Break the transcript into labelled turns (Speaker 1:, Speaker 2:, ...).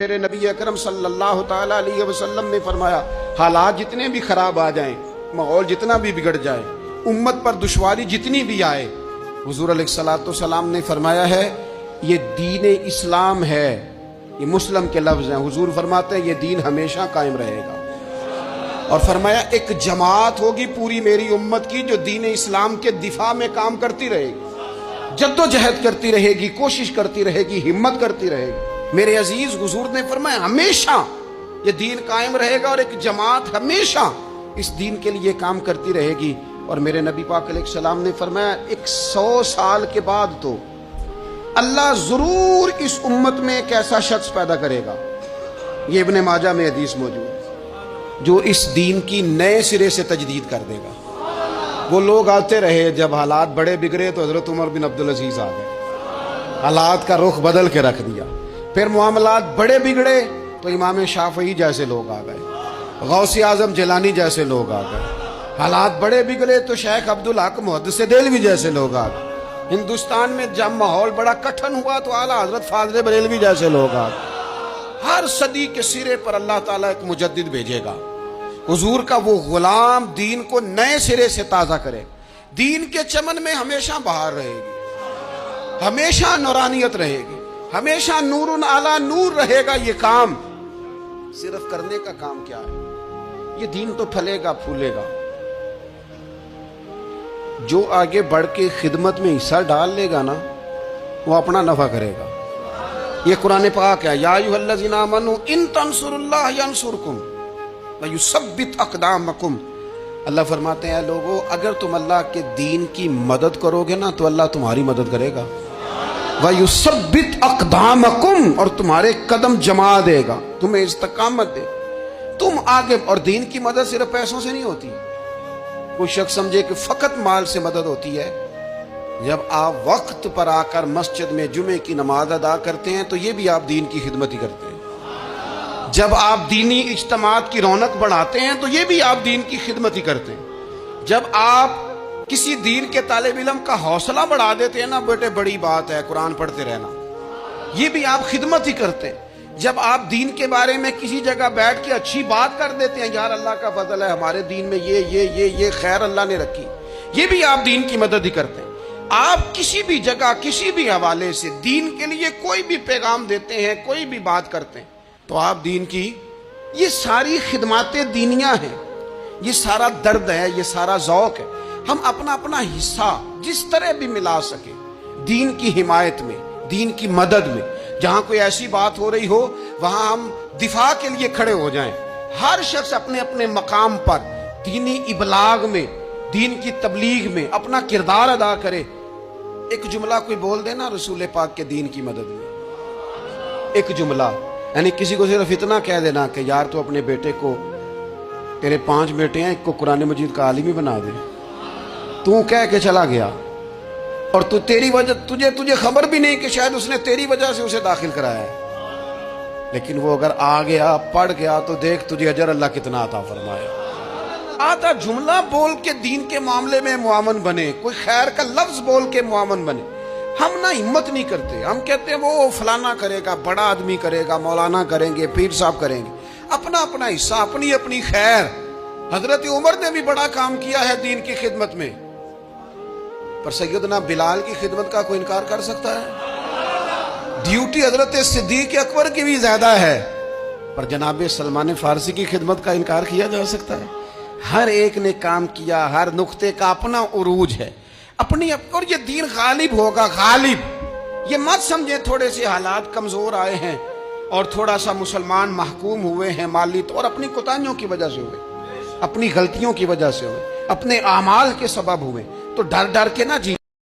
Speaker 1: میرے نبی اکرم صلی اللہ تعالی علیہ وسلم نے فرمایا حالات جتنے بھی خراب آ جائیں، ماحول جتنا بھی بگڑ جائے، امت پر دشواری جتنی بھی آئے، حضور علیہ الصلوۃ والسلام نے فرمایا ہے یہ دین اسلام ہے۔ یہ مسلم کے لفظ ہیں، حضور فرماتے ہیں یہ دین ہمیشہ قائم رہے گا، اور فرمایا ایک جماعت ہوگی پوری میری امت کی جو دین اسلام کے دفاع میں کام کرتی رہے گی، جدوجہد کرتی رہے گی، کوشش کرتی رہے گی، ہمت کرتی رہے گی۔ میرے عزیز حضور نے فرمایا ہمیشہ یہ دین قائم رہے گا، اور ایک جماعت ہمیشہ اس دین کے لیے کام کرتی رہے گی۔ اور میرے نبی پاک علیہ السلام نے فرمایا 100 سال کے بعد تو اللہ ضرور اس امت میں ایک ایسا شخص پیدا کرے گا، یہ ابن ماجہ میں حدیث موجود ہے، جو اس دین کی نئے سرے سے تجدید کر دے گا۔ وہ لوگ آتے رہے، جب حالات بڑے بگڑے تو حضرت عمر بن عبدالعزیز آ گئے، حالات کا رخ بدل کے رکھ دیا۔ پھر معاملات بڑے بگڑے تو امام شافعی جیسے لوگ آ گئے، غوث اعظم جیلانی جیسے لوگ آ گئے۔ حالات بڑے بگڑے تو شیخ عبدالحق محدث دہلوی جیسے لوگ آ گئے۔ ہندوستان میں جب ماحول بڑا کٹھن ہوا تو اعلیٰ حضرت فاضل بریلوی جیسے لوگ آ گئے۔ ہر صدی کے سرے پر اللہ تعالیٰ ایک مجدد بھیجے گا، حضور کا وہ غلام دین کو نئے سرے سے تازہ کرے۔ دین کے چمن میں ہمیشہ بہار رہے گی، ہمیشہ نورانیت رہے گی، ہمیشہ نور اعلیٰ نور رہے گا۔ یہ کام صرف کرنے کا کام کیا ہے؟ یہ دین تو پھلے گا، پھولے گا۔ جو آگے بڑھ کے خدمت میں حصہ ڈال لے گا نا، وہ اپنا نفع کرے گا۔ یہ قرآن پاک ہے، یا ایھا الذین آمنوا ان تنصروا اللہ ینصرکم ویثبت اقدامکم۔ اللہ فرماتے ہیں اے لوگو، اگر تم اللہ کے دین کی مدد کرو گے نا تو اللہ تمہاری مدد کرے گا، وَيُثَبِّتْ أَقْدَامَكُمْ، اور تمہارے قدم جما دے گا، تمہیں استقامت دے۔ تم آگے، اور دین کی مدد صرف پیسوں سے نہیں ہوتی۔ کوئی شخص سمجھے کہ فقط مال سے مدد ہوتی ہے۔ جب آپ وقت پر آ کر مسجد میں جمعے کی نماز ادا کرتے ہیں تو یہ بھی آپ دین کی خدمت ہی کرتے ہیں۔ جب آپ دینی اجتماعات کی رونق بڑھاتے ہیں تو یہ بھی آپ دین کی خدمت ہی کرتے ہیں۔ جب آپ کسی دین کے طالب علم کا حوصلہ بڑھا دیتے ہیں نا، بیٹے بڑی بات ہے قرآن پڑھتے رہنا، یہ بھی آپ خدمت ہی کرتے ہیں۔ جب آپ دین کے بارے میں کسی جگہ بیٹھ کے اچھی بات کر دیتے ہیں، یار اللہ کا فضل ہے ہمارے دین میں یہ خیر اللہ نے رکھی، یہ بھی آپ دین کی مدد ہی کرتے ہیں۔ آپ کسی بھی جگہ کسی بھی حوالے سے دین کے لیے کوئی بھی پیغام دیتے ہیں، کوئی بھی بات کرتے ہیں، تو آپ دین کی یہ ساری خدمات دینیاں ہیں، یہ سارا درد ہے، یہ سارا ذوق ہے۔ ہم اپنا اپنا حصہ جس طرح بھی ملا سکے دین کی حمایت میں، دین کی مدد میں۔ جہاں کوئی ایسی بات ہو رہی ہو وہاں ہم دفاع کے لیے کھڑے ہو جائیں۔ ہر شخص اپنے اپنے مقام پر دینی ابلاغ میں، دین کی تبلیغ میں اپنا کردار ادا کرے۔ ایک جملہ کوئی بول دینا رسول پاک کے دین کی مدد میں، ایک جملہ، یعنی کسی کو صرف اتنا کہہ دینا کہ یار تو اپنے بیٹے کو، تیرے 5 بیٹے ہیں، ایک کو قرآن مجید کا عالم ہی بنا دے۔ تو کہہ کے چلا گیا، اور تو تیری وجہ تجھے خبر بھی نہیں کہ شاید اس نے تیری وجہ سے اسے داخل کرایا ہے، لیکن وہ اگر آ گیا، پڑھ گیا، تو دیکھ تجھے اجر اللہ کتنا عطا فرمائے۔ آدھا جملہ بول کے دین کے معاملے میں معاون بنے، کوئی خیر کا لفظ بول کے معاون بنے۔ ہم نہ ہمت نہیں کرتے، ہم کہتے ہیں وہ فلانا کرے گا، بڑا آدمی کرے گا، مولانا کریں گے، پیر صاحب کریں گے۔ اپنا اپنا حصہ، اپنی اپنی خیر۔ حضرت عمر نے بھی بڑا کام کیا ہے دین کی خدمت میں، پر سیدنا بلال کی خدمت کا کوئی انکار کر سکتا ہے؟ ڈیوٹی حضرت صدیق اکبر کی بھی زیادہ ہے، پر جناب سلمان فارسی کی خدمت کا انکار کیا جا سکتا ہے؟ ہر ایک نے کام کیا، ہر نقطے کا اپنا عروج ہے، اپنی، اور یہ دین غالب ہوگا، غالب۔ یہ مت سمجھیں تھوڑے سے حالات کمزور آئے ہیں اور تھوڑا سا مسلمان محکوم ہوئے ہیں مالی طور، اپنی کوتاہیوں کی وجہ سے ہوئے، اپنی غلطیوں کی وجہ سے ہوئے، اپنے اعمال کے سبب ہوئے، تو ڈر ڈر کے نہ جی